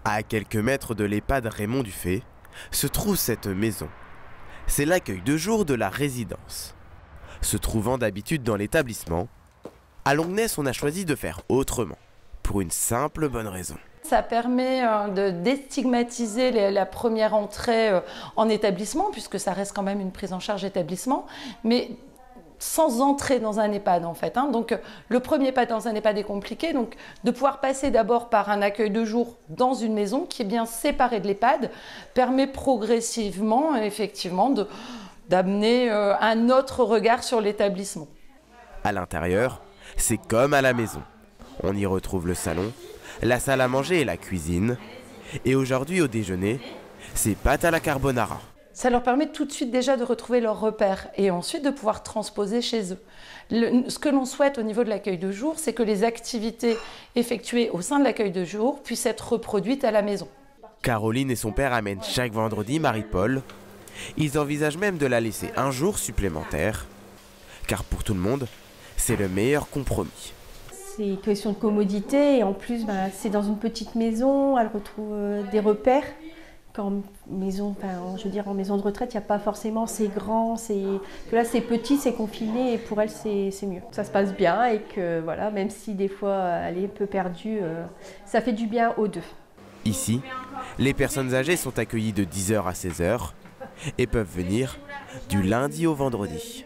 À quelques mètres de l'EHPAD Raymond Dufay se trouve cette maison. C'est l'accueil de jour de la résidence. Se trouvant d'habitude dans l'établissement, à Longnes, on a choisi de faire autrement, pour une simple bonne raison. Ça permet de déstigmatiser la première entrée en établissement, puisque ça reste quand même une prise en charge établissement, mais sans entrer dans un EHPAD en fait. Donc le premier pas dans un EHPAD est compliqué, donc de pouvoir passer d'abord par un accueil de jour dans une maison qui est bien séparée de l'EHPAD permet progressivement effectivement d'amener un autre regard sur l'établissement. À l'intérieur, c'est comme à la maison. On y retrouve le salon, la salle à manger et la cuisine. Et aujourd'hui au déjeuner, c'est pâtes à la carbonara. Ça leur permet tout de suite déjà de retrouver leurs repères et ensuite de pouvoir transposer chez eux. Ce que l'on souhaite au niveau de l'accueil de jour, c'est que les activités effectuées au sein de l'accueil de jour puissent être reproduites à la maison. Caroline et son père amènent chaque vendredi Marie-Paul. Ils envisagent même de la laisser un jour supplémentaire, car pour tout le monde, c'est le meilleur compromis. C'est une question de commodité et en plus c'est dans une petite maison, elle retrouve des repères. En maison de retraite, il n'y a pas forcément c'est grand, que là c'est petit, c'est confiné et pour elle c'est mieux. Ça se passe bien et que voilà, même si des fois elle est un peu perdue, ça fait du bien aux deux. Ici, les personnes âgées sont accueillies de 10h à 16h et peuvent venir du lundi au vendredi.